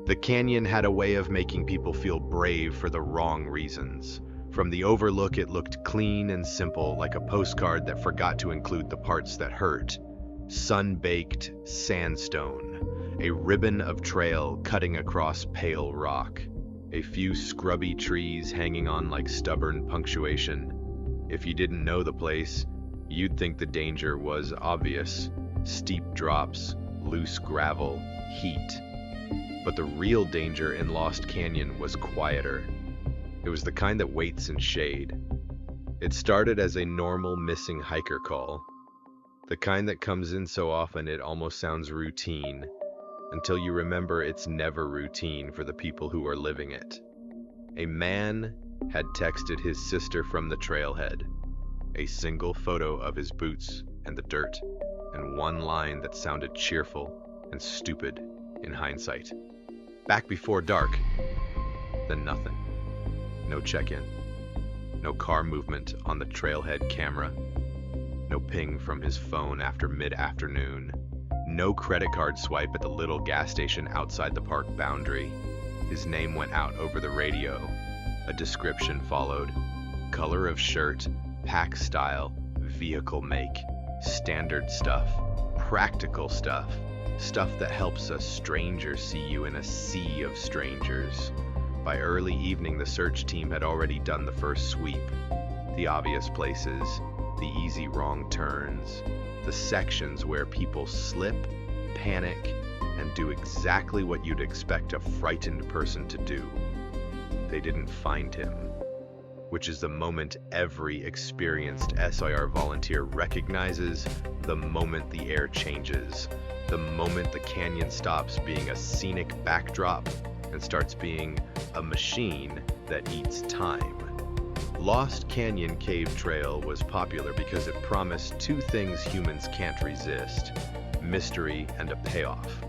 The canyon had a way of making people feel brave for the wrong reasons. From the overlook, it looked clean and simple, like a postcard that forgot to include the parts that hurt. Sun-baked sandstone, a ribbon of trail cutting across pale rock, a few scrubby trees hanging on like stubborn punctuation. If you didn't know the place, you'd think the danger was obvious. Steep drops, loose gravel, heat. But the real danger in Lost Canyon was quieter. It was the kind that waits in shade. It started as a normal missing hiker call, the kind that comes in so often it almost sounds routine, until you remember it's never routine for the people who are living it. A man had texted his sister from the trailhead, a single photo of his boots and the dirt, and one line that sounded cheerful and stupid in hindsight. Back before dark, then nothing. No check-in, no car movement on the trailhead camera, no ping from his phone after mid-afternoon, no credit card swipe at the little gas station outside the park boundary. His name went out over the radio. A description followed. Color of shirt, pack style, vehicle make, standard stuff, practical stuff, stuff that helps a stranger see you in a sea of strangers. By early evening, the search team had already done the first sweep. The obvious places, the easy wrong turns, the sections where people slip, panic, and do exactly what you'd expect a frightened person to do. They didn't find him, which is the moment every experienced SIR volunteer recognizes, the moment the air changes, the moment the canyon stops being a scenic backdrop and starts being a machine that eats time. Lost Canyon Cave Trail was popular because it promised two things humans can't resist: mystery and a payoff.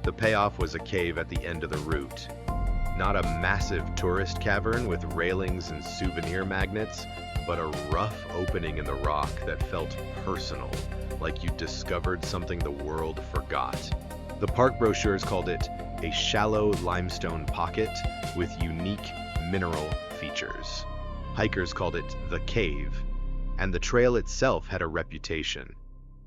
The payoff was a cave at the end of the route. Not a massive tourist cavern with railings and souvenir magnets, but a rough opening in the rock that felt personal, like you discovered something the world forgot. The park brochures called it a shallow limestone pocket with unique mineral features. Hikers called it the cave, and the trail itself had a reputation.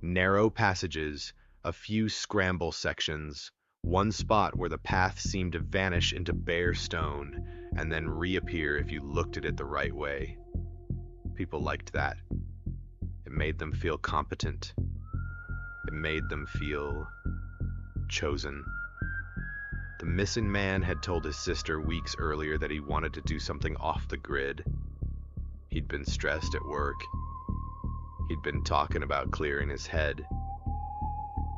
Narrow passages, a few scramble sections, one spot where the path seemed to vanish into bare stone and then reappear if you looked at it the right way. People liked that. It made them feel competent. It made them feel chosen. The missing man had told his sister weeks earlier that he wanted to do something off the grid. He'd been stressed at work. He'd been talking about clearing his head.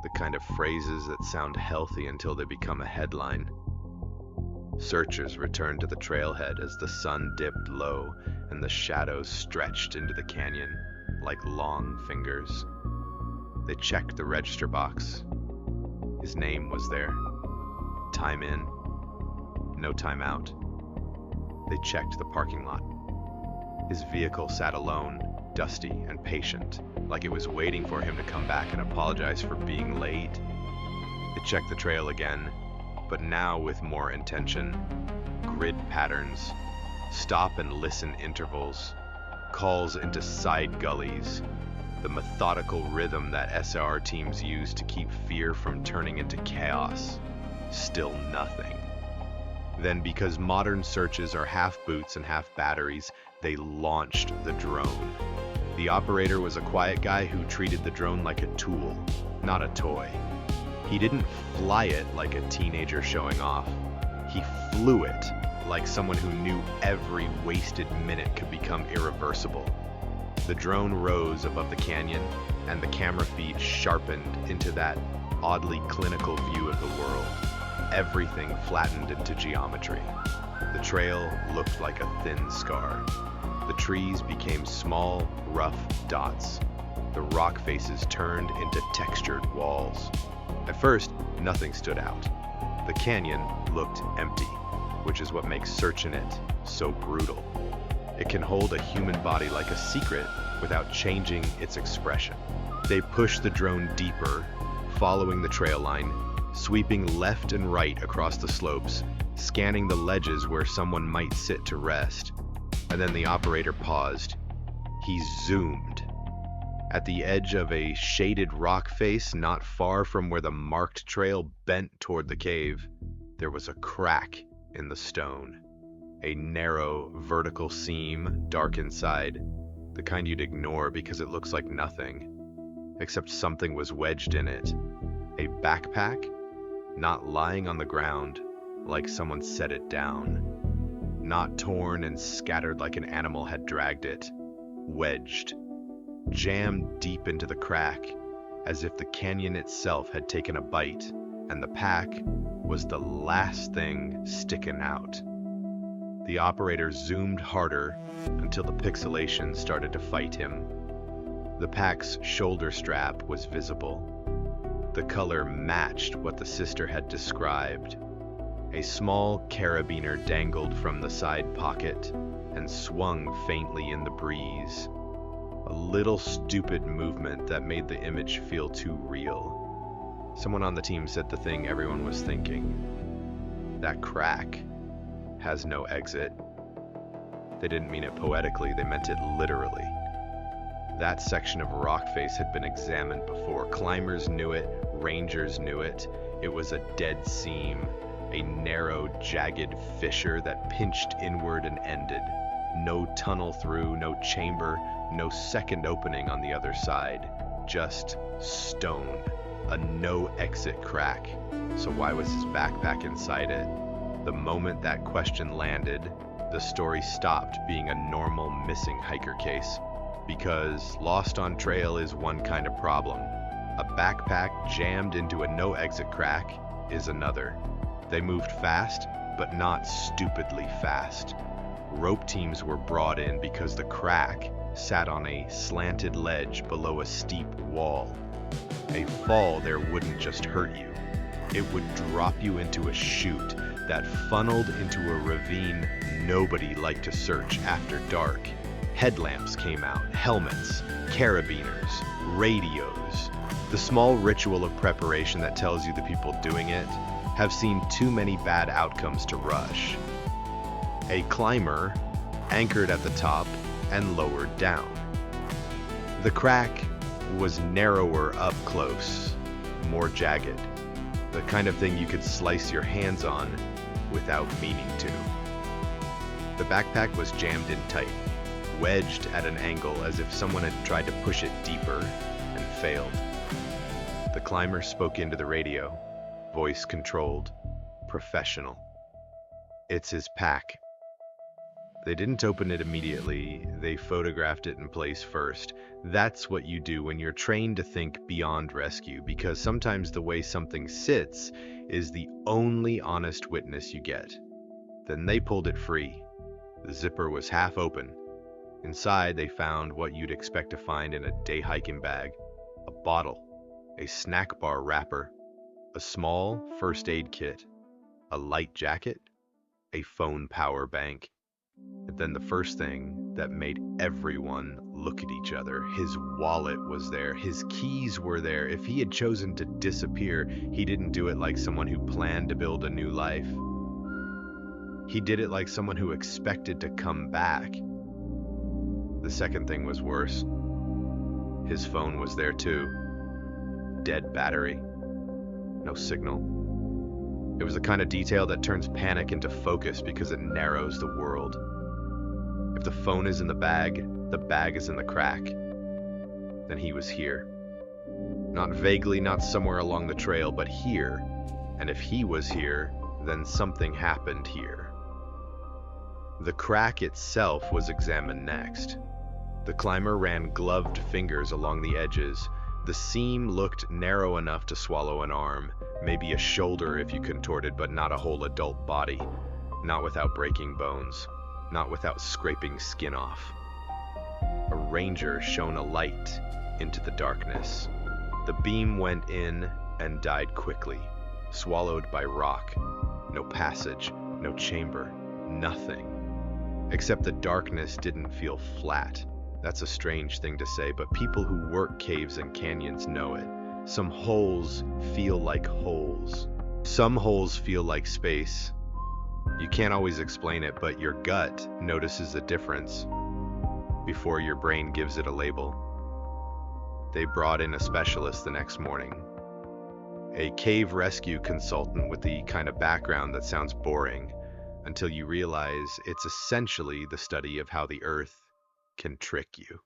The kind of phrases that sound healthy until they become a headline. Searchers returned to the trailhead as the sun dipped low and the shadows stretched into the canyon like long fingers. They checked the register box. His name was there. Time in, no time out. They checked the parking lot. His vehicle sat alone, dusty and patient, like it was waiting for him to come back and apologize for being late. They checked the trail again, but now with more intention. Grid patterns, stop and listen intervals, calls into side gullies, the methodical rhythm that SR teams use to keep fear from turning into chaos. Still nothing. Then, because modern searches are half boots and half batteries, they launched the drone. The operator was a quiet guy who treated the drone like a tool, not a toy. He didn't fly it like a teenager showing off. He flew it like someone who knew every wasted minute could become irreversible. The drone rose above the canyon, and the camera feed sharpened into that oddly clinical view of the world. Everything flattened into geometry. The trail looked like a thin scar. The trees became small, rough dots. The rock faces turned into textured walls. At first, nothing stood out. The canyon looked empty, which is what makes searching it so brutal. It can hold a human body like a secret without changing its expression. They pushed the drone deeper, following the trail line, sweeping left and right across the slopes, scanning the ledges where someone might sit to rest. And then the operator paused. He zoomed. At the edge of a shaded rock face not far from where the marked trail bent toward the cave, there was a crack in the stone. A narrow, vertical seam, dark inside, the kind you'd ignore because it looks like nothing, except something was wedged in it. A backpack, not lying on the ground like someone set it down, not torn and scattered like an animal had dragged it, wedged, jammed deep into the crack, as if the canyon itself had taken a bite, and the pack was the last thing sticking out. The operator zoomed harder until the pixelation started to fight him. The pack's shoulder strap was visible. The color matched what the sister had described. A small carabiner dangled from the side pocket and swung faintly in the breeze. A little stupid movement that made the image feel too real. Someone on the team said the thing everyone was thinking. That crack has no exit. They didn't mean it poetically, they meant it literally. That section of rock face had been examined before. Climbers knew it, rangers knew it. It was a dead seam, a narrow, jagged fissure that pinched inward and ended. No tunnel through, no chamber, no second opening on the other side. Just stone. A no-exit crack. So why was his backpack inside it? The moment that question landed, the story stopped being a normal missing hiker case. Because lost on trail is one kind of problem. A backpack jammed into a no-exit crack is another. They moved fast, but not stupidly fast. Rope teams were brought in because the crack sat on a slanted ledge below a steep wall. A fall there wouldn't just hurt you. It would drop you into a chute that funneled into a ravine nobody liked to search after dark. Headlamps came out, helmets, carabiners, radios. The small ritual of preparation that tells you the people doing it have seen too many bad outcomes to rush. A climber anchored at the top and lowered down. The crack was narrower up close, more jagged, the kind of thing you could slice your hands on without meaning to. The backpack was jammed in tight, wedged at an angle as if someone had tried to push it deeper and failed. The climber spoke into the radio, voice controlled, professional. It's his pack. They didn't open it immediately, they photographed it in place first. That's what you do when you're trained to think beyond rescue, because sometimes the way something sits is the only honest witness you get. Then they pulled it free. The zipper was half open. Inside they found what you'd expect to find in a day hiking bag: a bottle, a snack bar wrapper, a small first aid kit, a light jacket, a phone power bank. And then the first thing that made everyone look at each other: his wallet was there, his keys were there. If he had chosen to disappear, he didn't do it like someone who planned to build a new life. He did it like someone who expected to come back. The second thing was worse. His phone was there too. Dead battery. No signal. It was the kind of detail that turns panic into focus because it narrows the world. If the phone is in the bag is in the crack, then he was here. Not vaguely, not somewhere along the trail, but here. And if he was here, then something happened here. The crack itself was examined next. The climber ran gloved fingers along the edges. The seam looked narrow enough to swallow an arm, maybe a shoulder if you contorted, but not a whole adult body. Not without breaking bones, not without scraping skin off. A ranger shone a light into the darkness. The beam went in and died quickly, swallowed by rock. No passage, no chamber, nothing. Except the darkness didn't feel flat. That's a strange thing to say, but people who work caves and canyons know it. Some holes feel like holes. Some holes feel like space. You can't always explain it, but your gut notices a difference before your brain gives it a label. They brought in a specialist the next morning, a cave rescue consultant with the kind of background that sounds boring until you realize it's essentially the study of how the earth can trick you.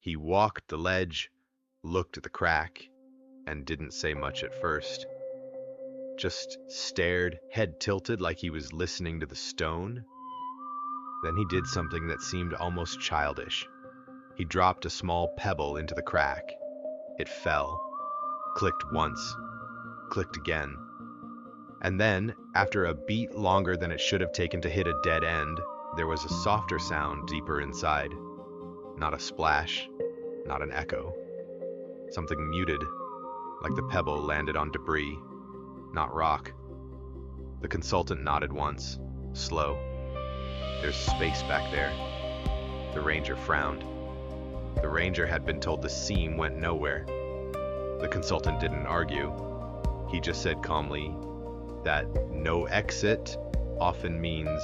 He walked the ledge, looked at the crack, and didn't say much at first. Just stared, head tilted like he was listening to the stone. Then he did something that seemed almost childish. He dropped a small pebble into the crack. It fell, clicked once, clicked again. And then, after a beat longer than it should have taken to hit a dead end, there was a softer sound deeper inside. Not a splash, not an echo. Something muted, like the pebble landed on debris, not rock. The consultant nodded once, slow. There's space back there. The ranger frowned. The ranger had been told the seam went nowhere. The consultant didn't argue. He just said calmly that no exit often means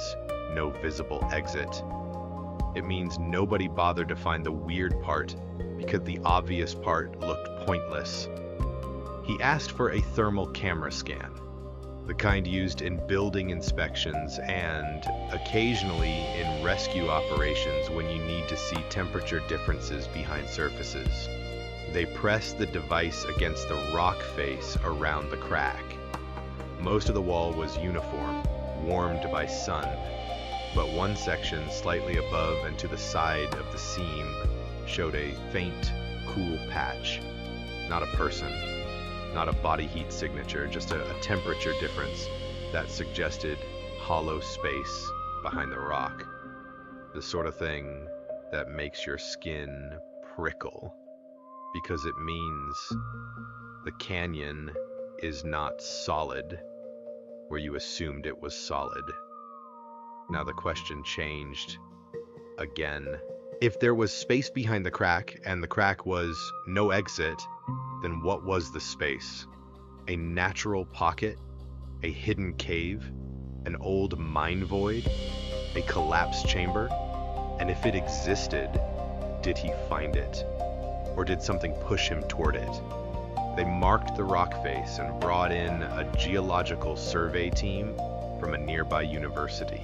no visible exit. It means nobody bothered to find the weird part because the obvious part looked pointless. He asked for a thermal camera scan, the kind used in building inspections and occasionally in rescue operations when you need to see temperature differences behind surfaces. They pressed the device against the rock face around the crack. Most of the wall was uniform, warmed by sun, but one section slightly above and to the side of the seam showed a faint, cool patch. Not a person, not a body heat signature, just a temperature difference that suggested hollow space behind the rock. The sort of thing that makes your skin prickle, because it means the canyon is not solid where you assumed it was solid. Now the question changed again. If there was space behind the crack and the crack was no exit, then what was the space? A natural pocket? A hidden cave? An old mine void? A collapsed chamber? And if it existed, did he find it? Or did something push him toward it? They marked the rock face and brought in a geological survey team from a nearby university.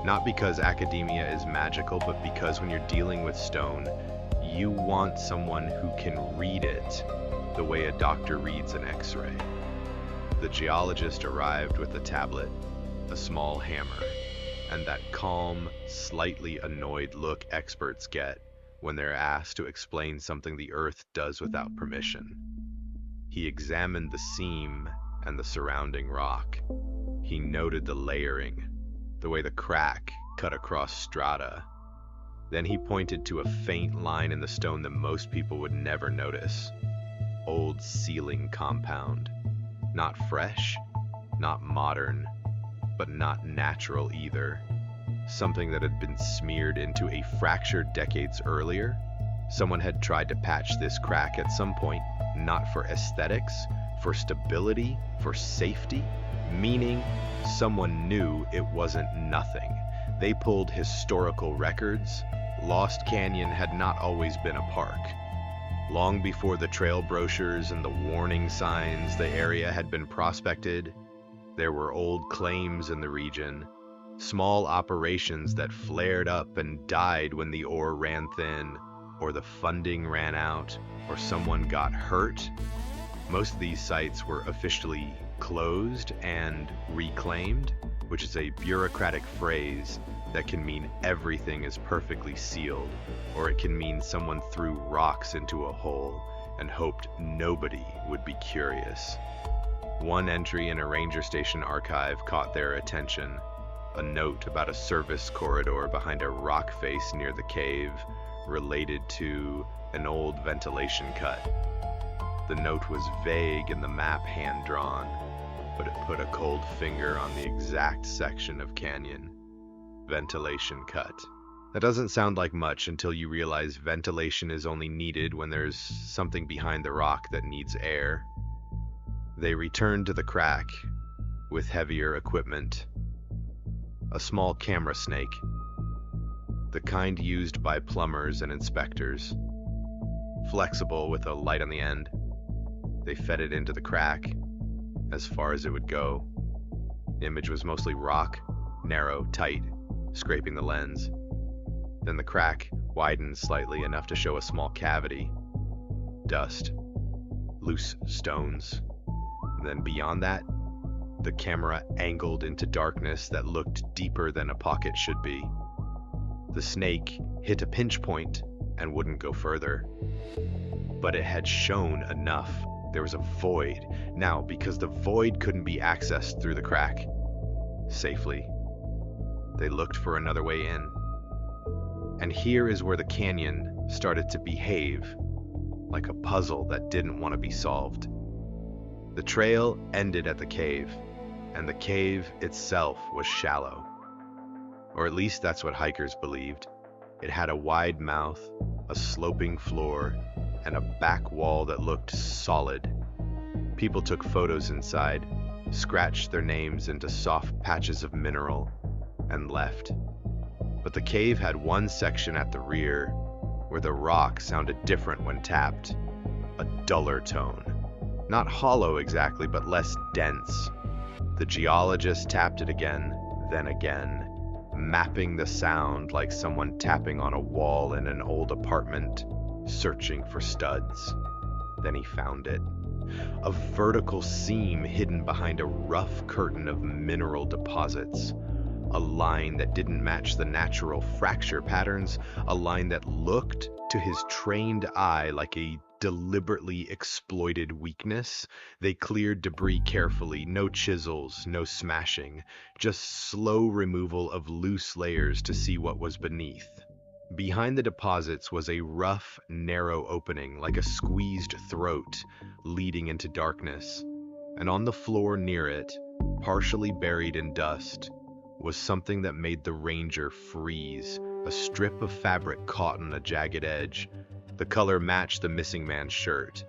Not because academia is magical, but because when you're dealing with stone, you want someone who can read it the way a doctor reads an X-ray. The geologist arrived with a tablet, a small hammer, and that calm, slightly annoyed look experts get when they're asked to explain something the earth does without permission. He examined the seam and the surrounding rock. He noted the layering, the way the crack cut across strata. Then he pointed to a faint line in the stone that most people would never notice. Old sealing compound. Not fresh, not modern, but not natural either. Something that had been smeared into a fracture decades earlier. Someone had tried to patch this crack at some point, not for aesthetics, for stability, for safety, meaning someone knew it wasn't nothing. They pulled historical records. Lost Canyon had not always been a park. Long before the trail brochures and the warning signs, the area had been prospected. There were old claims in the region, small operations that flared up and died when the ore ran thin, or the funding ran out, or someone got hurt. Most of these sites were officially closed and reclaimed, which is a bureaucratic phrase that can mean everything is perfectly sealed, or it can mean someone threw rocks into a hole and hoped nobody would be curious. One entry in a ranger station archive caught their attention, a note about a service corridor behind a rock face near the cave related to an old ventilation cut. The note was vague and the map hand-drawn, but it put a cold finger on the exact section of canyon. Ventilation cut. That doesn't sound like much until you realize ventilation is only needed when there's something behind the rock that needs air. They returned to the crack with heavier equipment. A small camera snake, the kind used by plumbers and inspectors. Flexible with a light on the end, they fed it into the crack as far as it would go. The image was mostly rock, narrow, tight, scraping the lens. Then the crack widened slightly enough to show a small cavity. Dust, loose stones. And then beyond that, the camera angled into darkness that looked deeper than a pocket should be. The snake hit a pinch point and wouldn't go further. But it had shown enough. There was a void. Now, because the void couldn't be accessed through the crack safely, they looked for another way in. And here is where the canyon started to behave like a puzzle that didn't want to be solved. The trail ended at the cave, and the cave itself was shallow. Or at least that's what hikers believed. It had a wide mouth, a sloping floor, and a back wall that looked solid. People took photos inside, scratched their names into soft patches of mineral, and left. But the cave had one section at the rear where the rock sounded different when tapped, a duller tone. Not hollow exactly, but less dense. The geologist tapped it again, then again, mapping the sound like someone tapping on a wall in an old apartment, searching for studs. Then he found it. A vertical seam hidden behind a rough curtain of mineral deposits. A line that didn't match the natural fracture patterns, a line that looked to his trained eye like a deliberately exploited weakness. They cleared debris carefully, no chisels, no smashing, just slow removal of loose layers to see what was beneath. Behind the deposits was a rough, narrow opening, like a squeezed throat, leading into darkness. And on the floor near it, partially buried in dust, was something that made the ranger freeze, a strip of fabric caught on a jagged edge. The color matched the missing man's shirt.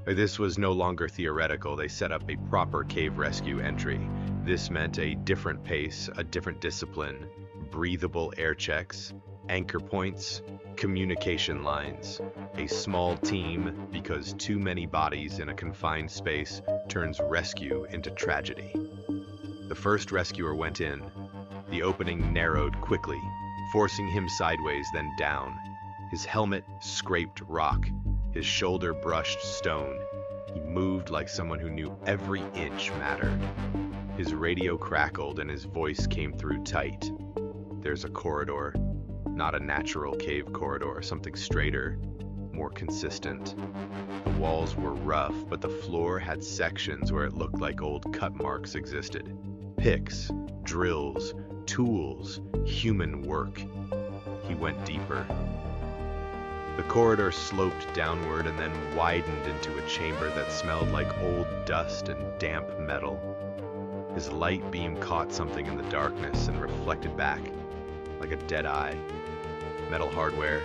This was no longer theoretical. They set up a proper cave rescue entry. This meant a different pace, a different discipline, breathable air checks, anchor points, communication lines. A small team, because too many bodies in a confined space turns rescue into tragedy. The first rescuer went in. The opening narrowed quickly, forcing him sideways, then down. His helmet scraped rock. His shoulder brushed stone. He moved like someone who knew every inch mattered. His radio crackled and his voice came through tight. There's a corridor. Not a natural cave corridor, something straighter, more consistent. The walls were rough, but the floor had sections where it looked like old cut marks existed. Picks, drills, tools, human work. He went deeper. The corridor sloped downward and then widened into a chamber that smelled like old dust and damp metal. His light beam caught something in the darkness and reflected back, like a dead eye. Metal hardware,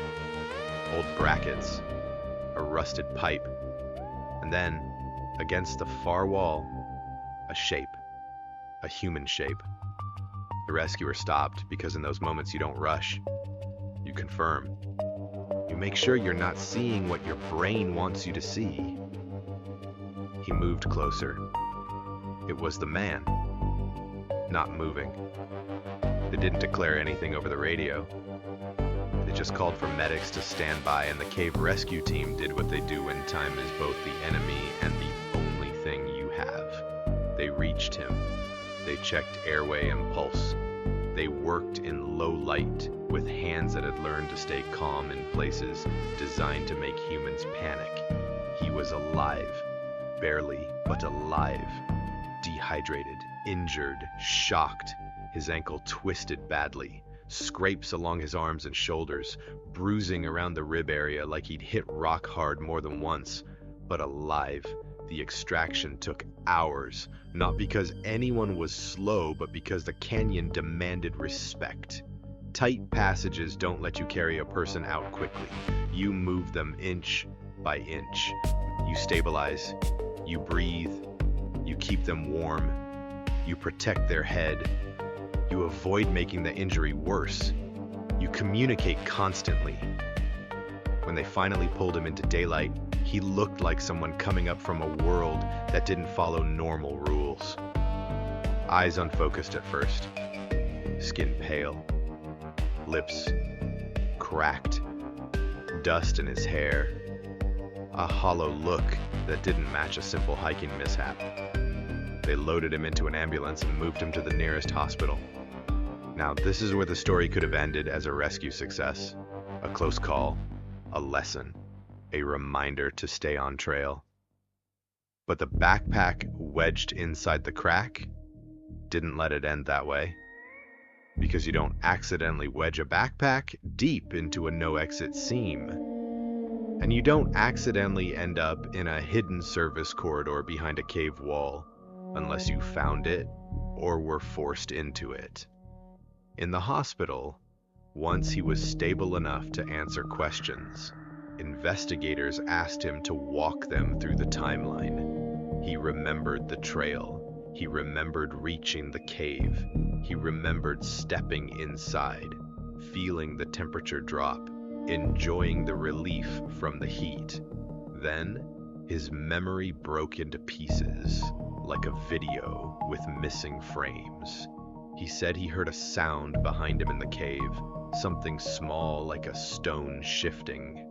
old brackets, a rusted pipe, and then, against the far wall, a shape, a human shape. The rescuer stopped because in those moments you don't rush, you confirm. You make sure you're not seeing what your brain wants you to see. He moved closer. It was the man, not moving. They didn't declare anything over the radio. They just called for medics to stand by, and the cave rescue team did what they do when time is both the enemy and the only thing you have. They reached him. They checked airway and pulse. They worked in low light with hands that had learned to stay calm in places designed to make humans panic. He was alive, barely, but alive. Dehydrated, injured, shocked. His ankle twisted badly. Scrapes along his arms and shoulders, bruising around the rib area like he'd hit rock hard more than once, but alive. The extraction took hours, not because anyone was slow, but because the canyon demanded respect. Tight passages don't let you carry a person out quickly. You move them inch by inch. You stabilize, you breathe, you keep them warm, you protect their head, you avoid making the injury worse. You communicate constantly. When they finally pulled him into daylight, he looked like someone coming up from a world that didn't follow normal rules. Eyes unfocused at first, skin pale, lips cracked, dust in his hair, a hollow look that didn't match a simple hiking mishap. They loaded him into an ambulance and moved him to the nearest hospital. Now, this is where the story could have ended as a rescue success, a close call, a lesson, a reminder to stay on trail. But the backpack wedged inside the crack didn't let it end that way. Because you don't accidentally wedge a backpack deep into a no-exit seam. And you don't accidentally end up in a hidden service corridor behind a cave wall, unless you found it or were forced into it. In the hospital, once he was stable enough to answer questions, investigators asked him to walk them through the timeline. He remembered the trail. He remembered reaching the cave. He remembered stepping inside, feeling the temperature drop, enjoying the relief from the heat. Then, his memory broke into pieces, like a video with missing frames. He said he heard a sound behind him in the cave, something small like a stone shifting.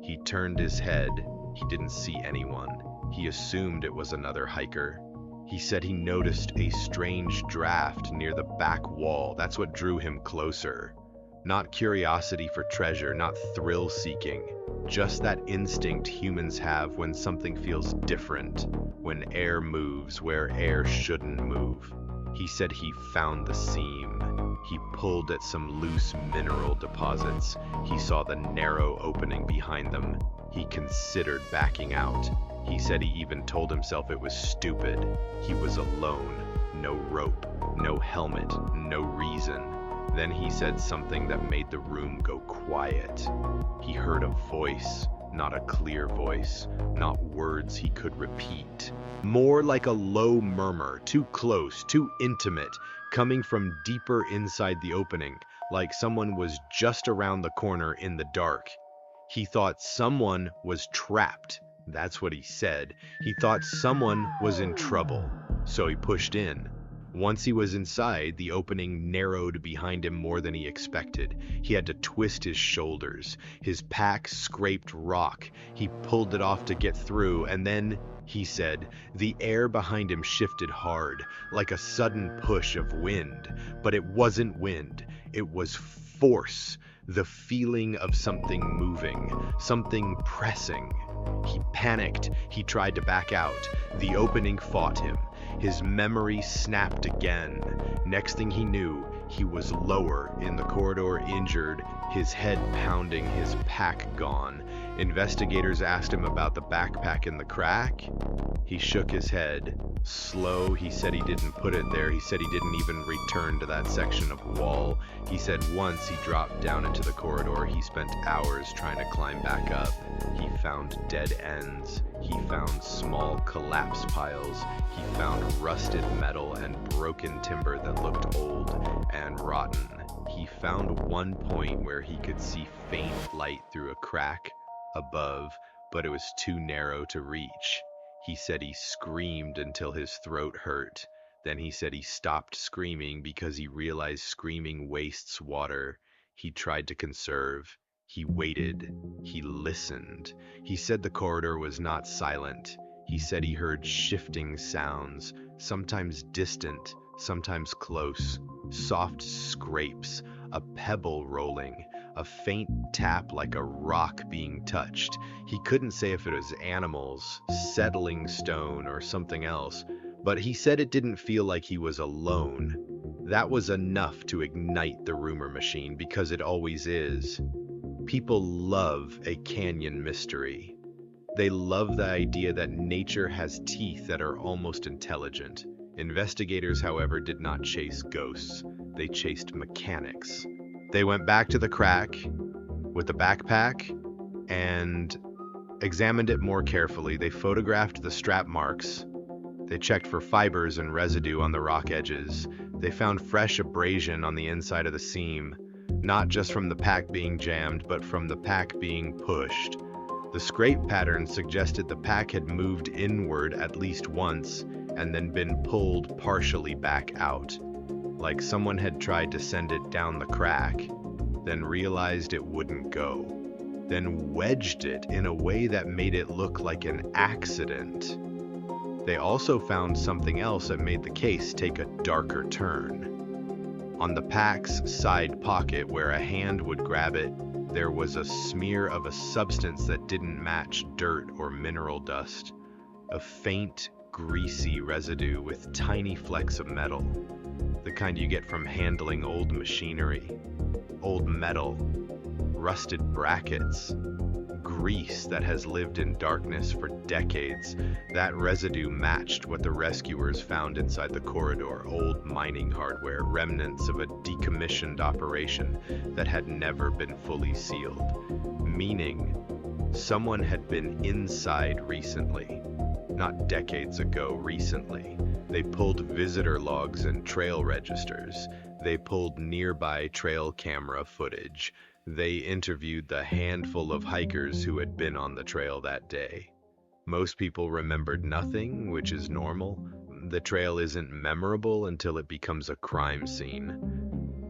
He turned his head. He didn't see anyone. He assumed it was another hiker. He said he noticed a strange draft near the back wall. That's what drew him closer. Not curiosity for treasure, not thrill-seeking. Just that instinct humans have when something feels different, when air moves where air shouldn't move. He said he found the seam. He pulled at some loose mineral deposits. He saw the narrow opening behind them. He considered backing out. He said he even told himself it was stupid. He was alone. No rope, no helmet, no reason. Then he said something that made the room go quiet. He heard a voice, not a clear voice, not words he could repeat. More like a low murmur, too close, too intimate, coming from deeper inside the opening, like someone was just around the corner in the dark. He thought someone was trapped. That's what he said. He thought someone was in trouble, so he pushed in. Once he was inside, the opening narrowed behind him more than he expected. He had to twist his shoulders. His pack scraped rock. He pulled it off to get through, and then, he said, the air behind him shifted hard, like a sudden push of wind. But it wasn't wind. It was force, the feeling of something moving, something pressing. He panicked. He tried to back out. The opening fought him. His memory snapped again. Next thing he knew, he was lower in the corridor, injured, his head pounding, his pack gone. Investigators asked him about the backpack in the crack. He shook his head. Slow, he said he didn't put it there. He said he didn't even return to that section of wall. He said once he dropped down into the corridor, he spent hours trying to climb back up. He found dead ends. He found small collapse piles. He found rusted metal and broken timber that looked old and rotten. He found one point where he could see faint light through a crack above, but it was too narrow to reach. He said he screamed until his throat hurt. Then he said he stopped screaming because he realized screaming wastes water. He tried to conserve. He waited. He listened. He said the corridor was not silent. He said he heard shifting sounds, sometimes distant, sometimes close, soft scrapes, a pebble rolling, a faint tap like a rock being touched. He couldn't say if it was animals, settling stone, or something else, but he said it didn't feel like he was alone. That was enough to ignite the rumor machine, because it always is. People love a canyon mystery. They love the idea that nature has teeth that are almost intelligent. Investigators, however, did not chase ghosts. They chased mechanics. They went back to the crack with the backpack and examined it more carefully. They photographed the strap marks. They checked for fibers and residue on the rock edges. They found fresh abrasion on the inside of the seam, not just from the pack being jammed, but from the pack being pushed. The scrape pattern suggested the pack had moved inward at least once and then been pulled partially back out, like someone had tried to send it down the crack, then realized it wouldn't go, then wedged it in a way that made it look like an accident. They also found something else that made the case take a darker turn. On the pack's side pocket, where a hand would grab it, there was a smear of a substance that didn't match dirt or mineral dust, a faint, greasy residue with tiny flecks of metal, the kind you get from handling old machinery, old metal, rusted brackets, grease that has lived in darkness for decades. That residue matched what the rescuers found inside the corridor: old mining hardware, remnants of a decommissioned operation that had never been fully sealed. Meaning, someone had been inside recently. Not decades ago, recently. They pulled visitor logs and trail registers. They pulled nearby trail camera footage. They interviewed the handful of hikers who had been on the trail that day. Most people remembered nothing, which is normal. The trail isn't memorable until it becomes a crime scene.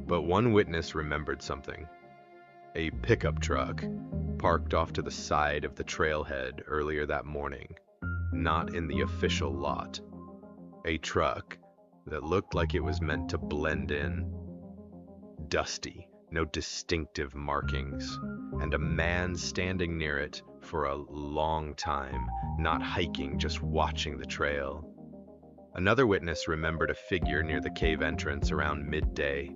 But one witness remembered something. A pickup truck parked off to the side of the trailhead earlier that morning, not in the official lot. A truck that looked like it was meant to blend in. Dusty. No distinctive markings, and a man standing near it for a long time, not hiking, just watching the trail. Another witness remembered a figure near the cave entrance around midday,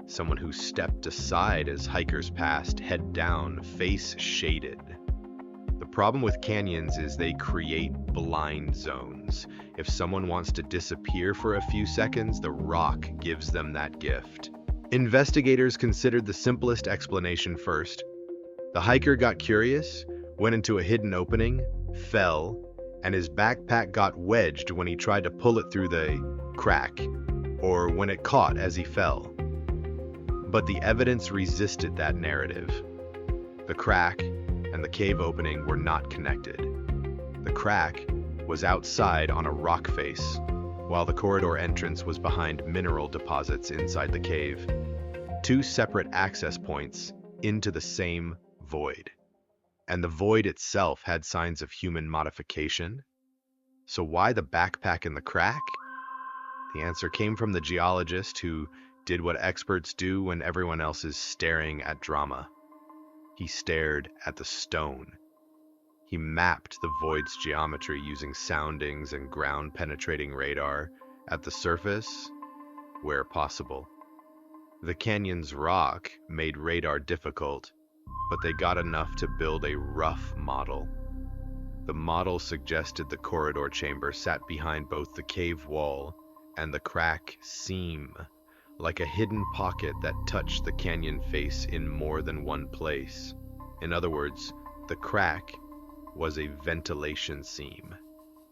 someone who stepped aside as hikers passed, head down, face shaded. The problem with canyons is they create blind zones. If someone wants to disappear for a few seconds, the rock gives them that gift. Investigators considered the simplest explanation first. The hiker got curious, went into a hidden opening, fell, and his backpack got wedged when he tried to pull it through the crack, or when it caught as he fell. But the evidence resisted that narrative. The crack and the cave opening were not connected. The crack was outside on a rock face, while the corridor entrance was behind mineral deposits inside the cave. Two separate access points into the same void. And the void itself had signs of human modification. So why the backpack in the crack? The answer came from the geologist who did what experts do when everyone else is staring at drama. He stared at the stone. He mapped the void's geometry using soundings and ground-penetrating radar at the surface, where possible. The canyon's rock made radar difficult, but they got enough to build a rough model. The model suggested the corridor chamber sat behind both the cave wall and the crack seam, like a hidden pocket that touched the canyon face in more than one place. In other words, the crack was a ventilation seam.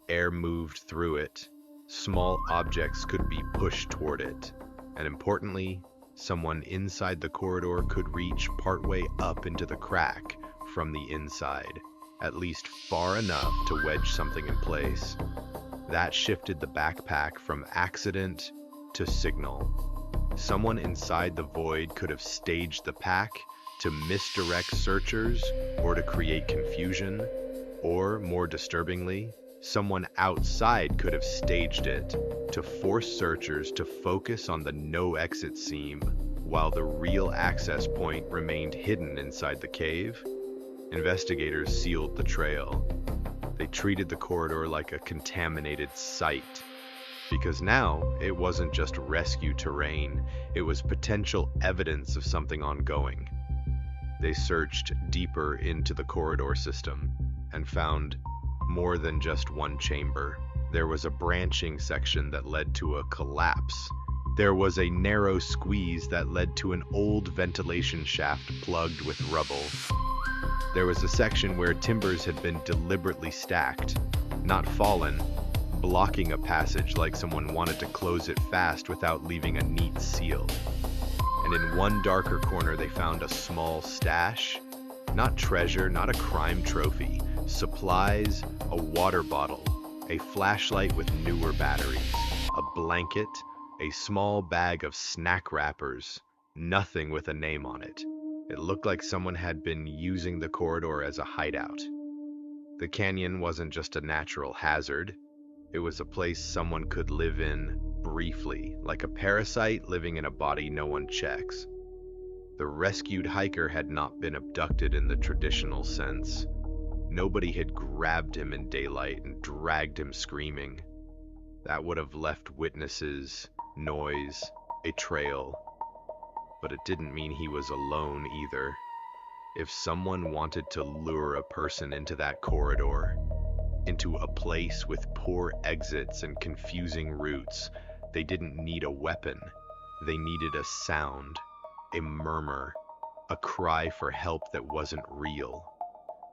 Air moved through it. Small objects could be pushed toward it. And importantly, someone inside the corridor could reach partway up into the crack from the inside, at least far enough to wedge something in place. That shifted the backpack from accident to signal. Someone inside the void could have staged the pack to misdirect searchers or to create confusion. Or, more disturbingly, someone outside could have staged it to force searchers to focus on the no-exit seam while the real access point remained hidden inside the cave. Investigators sealed the trail. They treated the corridor like a contaminated site, because now it wasn't just rescue terrain, it was potential evidence of something ongoing. They searched deeper into the corridor system and found more than just one chamber. There was a branching section that led to a collapse There was a narrow squeeze that led to an old ventilation shaft plugged with rubble. There was a section where timbers had been deliberately stacked, not fallen, blocking a passage like someone wanted to close it fast without leaving a neat seal. And in one darker corner they found a small stash. Not treasure, not a crime trophy. Supplies, a water bottle, a flashlight with newer batteries, a blanket, a small bag of snack wrappers, nothing with a name on it. It looked like someone had been using the corridor as a hideout. The canyon wasn't just a natural hazard. It was a place someone could live in briefly, like a parasite living in a body no one checks. The rescued hiker had not been abducted in the traditional sense. Nobody had grabbed him in daylight and dragged him screaming. That would have left witnesses, noise, a trail. But it didn't mean he was alone either. If someone wanted to lure a person into that corridor, into a place with poor exits and confusing routes, they didn't need a weapon. They needed a sound, a murmur, a cry for help that wasn't real.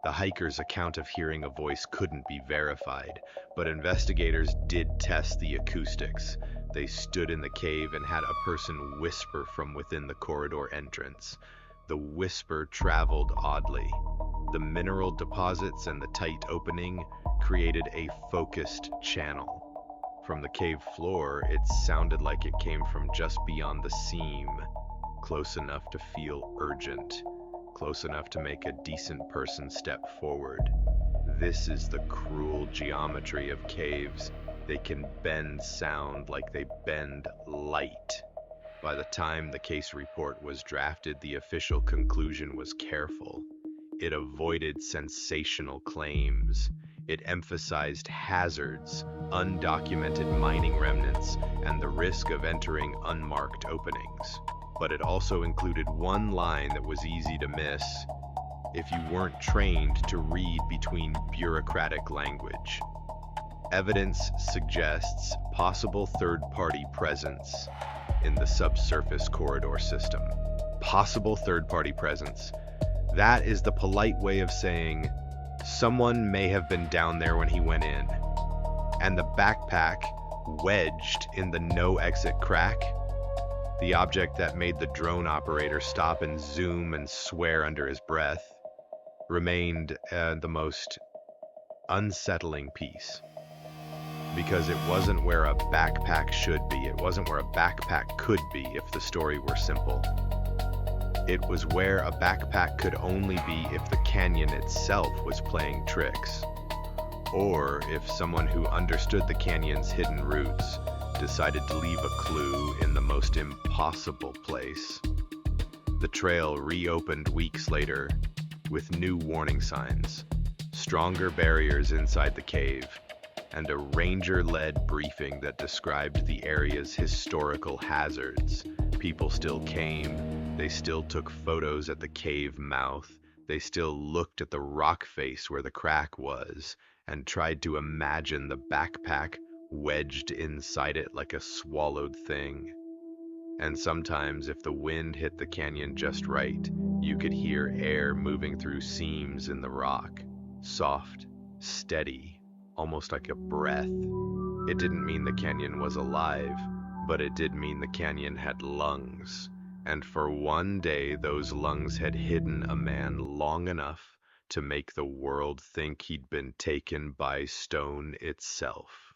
The hiker's account of hearing a voice couldn't be verified, but investigators did test the acoustics. They stood in the cave and had a person whisper from within the corridor entrance. The whisper traveled oddly. The mineral deposits and the tight opening created a focused channel. From the cave floor, it sounded like it came from just beyond the seam, close enough to feel urgent, close enough to make a decent person step forward. This is the cruel geometry of caves. They can bend sound like they bend light. By the time the case report was drafted, the official conclusion was careful. It avoided sensational claims. It emphasized hazards, undocumented mining remnants, and the risk of entering unmarked openings. But it also included one line that was easy to miss if you weren't trained to read between bureaucratic language. Evidence suggests possible third-party presence in the subsurface corridor system. Possible third-party presence. That is the polite way of saying someone may have been down there when he went in. And the backpack wedged in the no-exit crack, the object that made the drone operator stop and zoom and swear under his breath, remained the most unsettling piece. Because it wasn't where a backpack should be. It wasn't where a backpack could be if the story were simple. It was where a backpack could only be if the canyon itself was playing tricks. Or if someone who understood the canyon's hidden roots decided to leave a clue in the most impossible place. The trail reopened weeks later with new warning signs, stronger barriers inside the cave, and a ranger-led briefing that described the area's historical hazards. People still came, they still took photos at the cave mouth, they still looked at the rock face where the crack was, and tried to imagine the backpack wedged inside it like a swallowed thing. And sometimes, if the wind hit the canyon just right, you could hear air moving through seams in the rock, soft, steady, almost like a breath. It didn't mean the canyon was alive, but it did mean the canyon had lungs. And for one day, those lungs had hidden a man long enough to make the world think he'd been taken by stone itself.